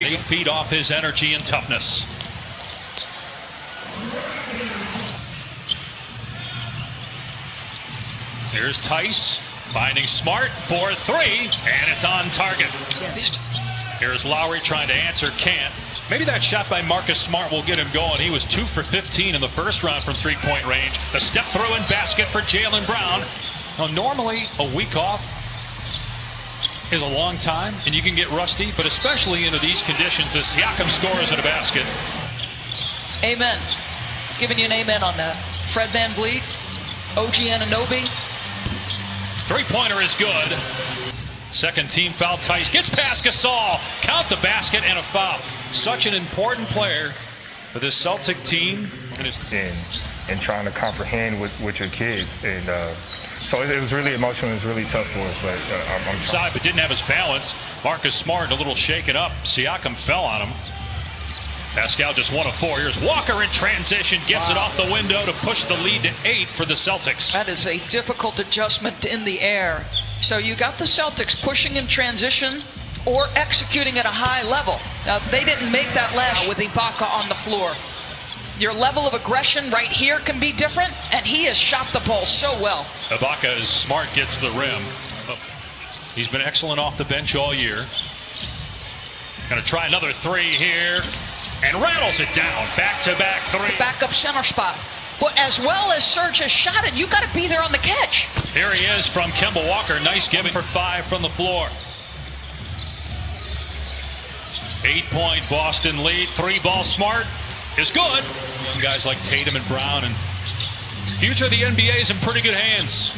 They feed off his energy and toughness. Here's Tice finding Smart for three, and it's on target. Here's Lowry trying to answer, can't. Maybe that shot by Marcus Smart will get him going. He was 2 for 15 in the first round from three-point range. The step through and basket for Jaylen Brown. Now, normally a week off is a long time, and you can get rusty, but especially into these conditions as Siakam scores at a basket. Amen. Giving you an amen on that. Fred VanVleet, OG Anunoby. Three-pointer is good. Second team foul. Tice gets past Gasol. Count the basket and a foul. Such an important player for this Celtic team. And trying to comprehend with your kids. And so it was really emotional. It was really tough for us. But I'm side, but didn't have his balance. Marcus Smart a little shaken up. Siakam fell on him. Pascal just 1 of 4. Here's Walker in transition. Gets it off the window to push the lead to 8 for the Celtics. That is a difficult adjustment in the air. So you got the Celtics pushing in transition or executing at a high level. Now, they didn't make that last with Ibaka on the floor. Your level of aggression right here can be different, and he has shot the ball so well. Ibaka is Smart, gets to the rim. He's been excellent off the bench all year. Going to try another three here, and rattles it down. Back-to-back three. The backup center spot. Well, as well as Serge has shot it, you got to be there on the catch. Here he is from Kemba Walker. Nice giving for 5 from the floor. 8-point Boston lead. 3-ball Smart is good. Young guys like Tatum and Brown, and future of the NBA is in pretty good hands.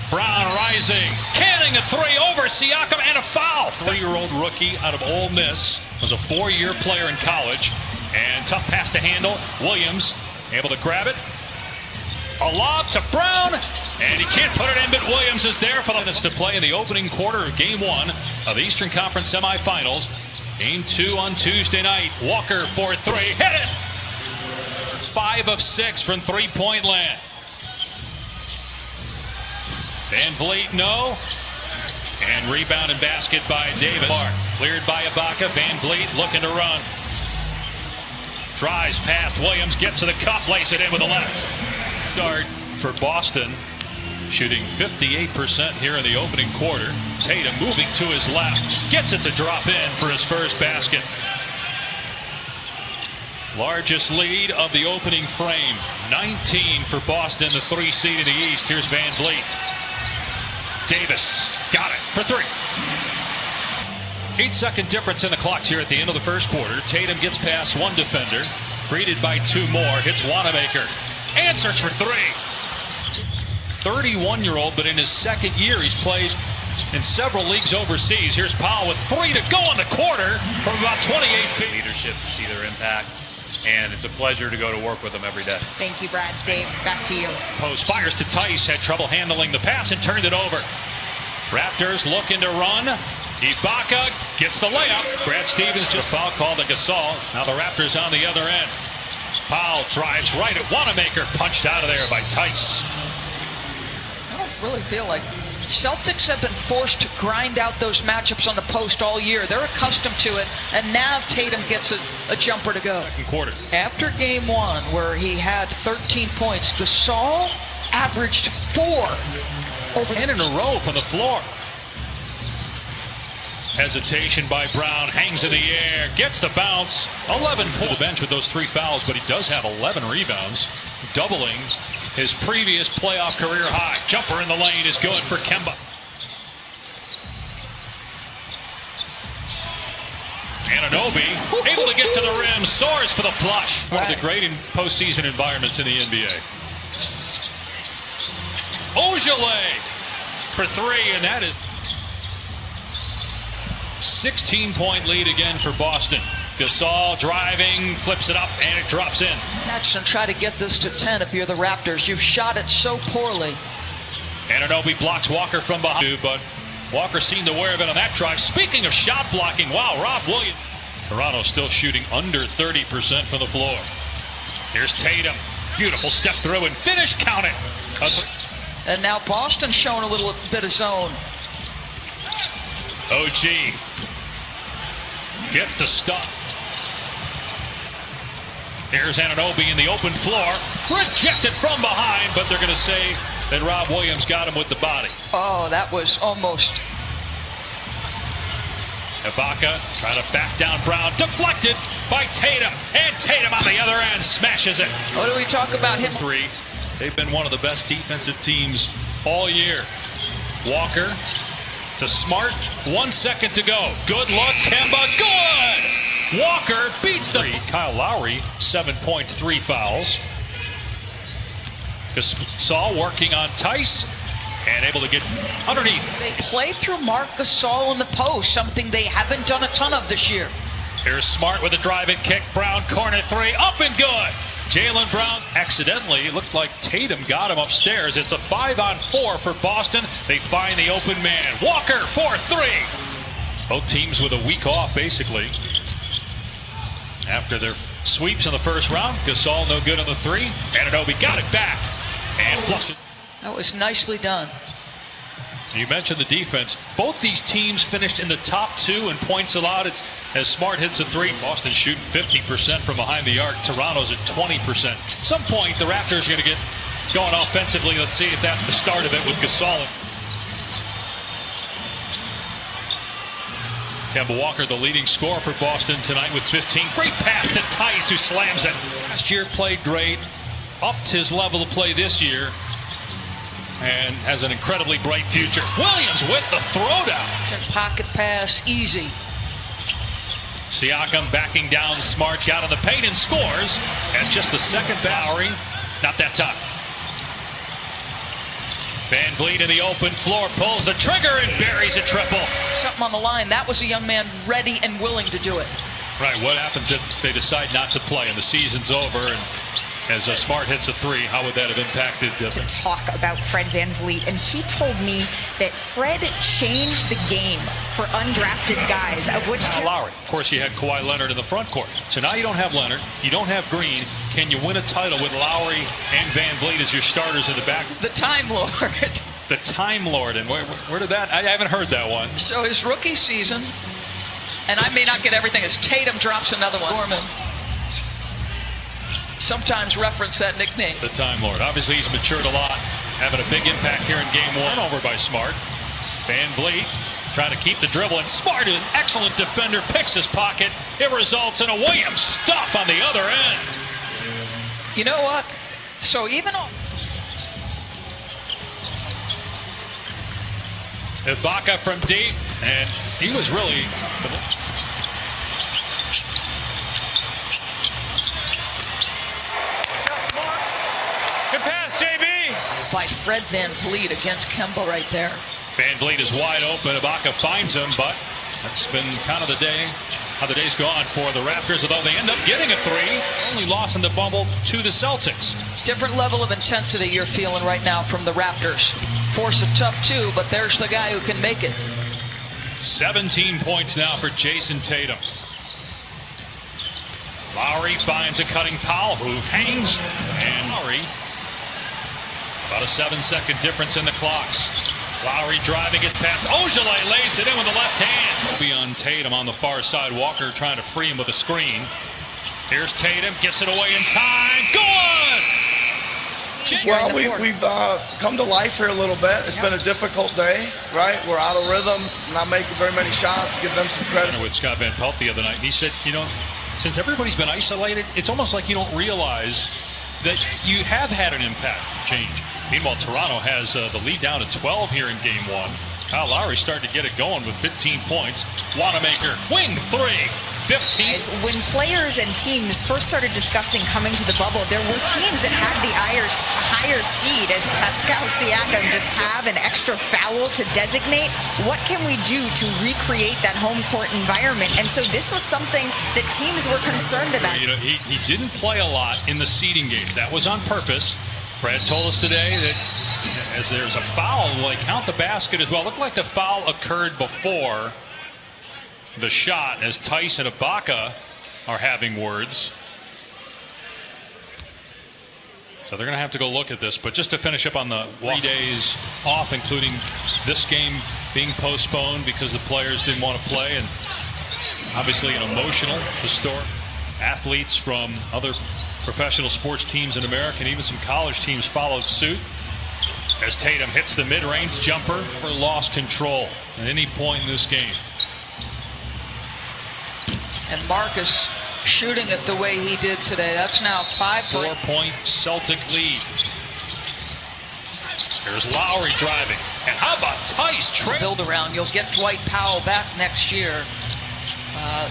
Brown rising, canning a three over Siakam, and a foul. 3-year-old rookie out of Ole Miss, was a 4-year player in college, and tough pass to handle. Williams able to grab it. A lob to Brown, and he can't put it in, but Williams is there for the minutes to play in the opening quarter of Game 1 of the Eastern Conference semifinals. Game 2 on Tuesday night. Walker for 3, hit it! 5 of 6 from three-point land. VanVleet, no. And rebound and basket by Davis. Cleared by Ibaka. VanVleet looking to run. Drives past Williams, gets to the cup, lays it in with the left. Start for Boston, shooting 58% here in the opening quarter. Tatum moving to his left, gets it to drop in for his first basket. Largest lead of the opening frame, 19 for Boston, the 3 seed in the East. Here's VanVleet. Davis got it for 3. 8-second difference in the clock here at the end of the first quarter. Tatum gets past one defender, greeted by 2 more, hits Wanamaker, answers for 3. 31-year-old, but in his second year, he's played in several leagues overseas. Here's Powell with 3 to go in the quarter from about 28 feet. Leadership to see their impact, and it's a pleasure to go to work with them every day. Thank you, Brad. Dave, back to you. Post fires to Tice, had trouble handling the pass and turned it over. Raptors looking to run. Ibaka gets the layup. Brad Stevens just foul called to Gasol. Now the Raptors on the other end. Powell drives right at Wanamaker, punched out of there by Tice. I don't really feel like Celtics have been forced to grind out those matchups on the post all year. They're accustomed to it, and now Tatum gets a jumper to go. Second quarter. After Game 1, where he had 13 points, Gasol averaged 4. Over 10 in a row from the floor. Hesitation by Brown, hangs in the air, gets the bounce. 11 pull the bench with those 3 fouls, but he does have 11 rebounds, doubling his previous playoff career high. Jumper in the lane is good for Kemba. Anunoby able to get to the rim, soars for the flush. One of the great postseason environments in the NBA. Ojale for 3, and that is 16-point lead again for Boston. Gasol driving, flips it up, and it drops in. Next, and try to get this to 10 if you're the Raptors. You've shot it so poorly. Anunoby blocks Walker from behind, but Walker seemed aware of it on that drive. Speaking of shot blocking, wow, Rob Williams. Toronto still shooting under 30% from the floor. Here's Tatum. Beautiful step through and finish, count it. And now Boston showing a little bit of zone. OG Gets the stop. Here's Anunoby in the open floor. Rejected from behind, but they're going to say that Rob Williams got him with the body. Oh, that was almost. Ibaka trying to back down Brown. Deflected by Tatum. And Tatum on the other end smashes it. What do we talk about him? Three. They've been one of the best defensive teams all year. Walker to Smart. 1 second to go. Good look. Kemba. Good! Walker beats the... Kyle Lowry, 7 points, 3 fouls. Gasol working on Tice and able to get underneath. They play through Marc Gasol in the post, something they haven't done a ton of this year. Here's Smart with a driving kick. Brown corner three. Up and good. Jaylen Brown accidentally, it looked like Tatum got him upstairs. It's a 5-on-4 for Boston. They find the open man. Walker, 4-3. Both teams with a week off, basically. After their sweeps in the first round, Gasol no good on the three. Anunoby got it back and flushed it. That was nicely done. You mentioned the defense. Both these teams finished in the top 2 in points allowed. It's as Smart hits a three. Boston shooting 50% from behind the arc. Toronto's at 20%. At some point, the Raptors are going to get going offensively. Let's see if that's the start of it with Gasol. Kemba Walker, the leading scorer for Boston tonight with 15. Great pass to Tice, who slams it. Last year played great, upped his level of play this year, and has an incredibly bright future. Williams with the throwdown. Pocket pass, easy. Siakam backing down Smart, got in the paint and scores. That's just the second Lowry. Not that time. Van Vliet in the open floor, pulls the trigger and buries a triple. Something on the line. That was a young man ready and willing to do it. Right, what happens if they decide not to play and the season's over and as Smart hits a three, how would that have impacted? To talk about Fred Van Vliet, and he told me that Fred changed the game for undrafted guys, of which Lowry. Of course, you had Kawhi Leonard in the front court. So now you don't have Leonard, you don't have Green. Can you win a title with Lowry and Van Vliet as your starters in the back? The Time Lord. The Time Lord, and where did that? I haven't heard that one. So his rookie season, and I may not get everything, as Tatum drops another one. Gorman sometimes reference that nickname. The Time Lord. Obviously, he's matured a lot, having a big impact here in game one. Over by Smart. Van Vliet trying to keep the dribble, and Smart, an excellent defender, picks his pocket. It results in a Williams stop on the other end. You know what? So even on Ibaka from deep, and he was really... Good pass, JB. By Fred Van Vliet against Kemba right there. Van Vliet is wide open. Ibaka finds him, but that's been kind of the day, how the day's gone for the Raptors, although they end up getting a three. Only loss in the bubble to the Celtics. Different level of intensity you're feeling right now from the Raptors. Force it tough too, but there's the guy who can make it. 17 points now for Jason Tatum. Lowry finds a cutting Powell, who hangs, and Lowry, about a 7-second difference in the clocks. Lowry driving it past Ojale, lays it in with the left hand. Will be on Tatum on the far side. Walker trying to free him with a screen. Here's Tatum, gets it away in time. Good! Well, we've come to life here a little bit. It's been a difficult day, right? We're out of rhythm, not making very many shots. Give them some credit. With Scott Van Pelt the other night, and he said, you know, since everybody's been isolated, it's almost like you don't realize that you have had an impact change. Meanwhile, Toronto has the lead down to 12 here in game one. Kyle Lowry starting to get it going with 15 points. Wanamaker, wing three, 15. When players and teams first started discussing coming to the bubble, there were teams that had the higher seed, as Pascal Siakam just have an extra foul to designate. What can we do to recreate that home court environment? And so this was something that teams were concerned about. You know, he didn't play a lot in the seeding games. That was on purpose. Brad told us today that as there's a foul, will they count the basket as well? It looked like the foul occurred before the shot, as Tice and Ibaka are having words. So they're going to have to go look at this. But just to finish up on the 3 days off, including this game being postponed because the players didn't want to play, and Obviously an emotional, historic. Athletes from other professional sports teams in America and even some college teams followed suit. As Tatum hits the mid-range jumper, or lost control at any point in this game. And Marcus shooting it the way he did today. That's now 5 points. 4-point Celtic lead. There's Lowry driving. And how about Tice? Build around. You'll get Dwight Powell back next year.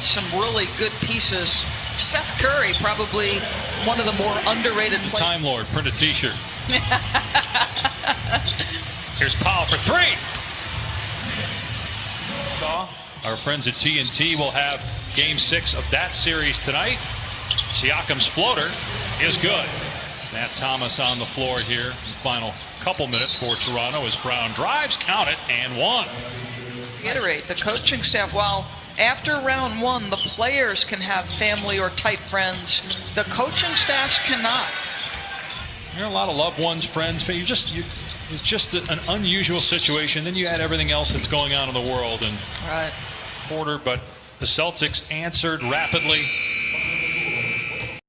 Some really good pieces. Seth Curry, probably one of the more underrated players. Time Lord, print a t-shirt. Here's Powell for 3. Our friends at TNT will have Game 6 of that series tonight. Siakam's floater is good. Matt Thomas on the floor here in the final couple minutes for Toronto as Brown drives, count it, and 1. Reiterate, the coaching staff, while after round 1, the players can have family or tight friends, the coaching staffs cannot. There are a lot of loved ones, friends. It's just an unusual situation. Then you add everything else that's going on in the world and right. order. But the Celtics answered rapidly.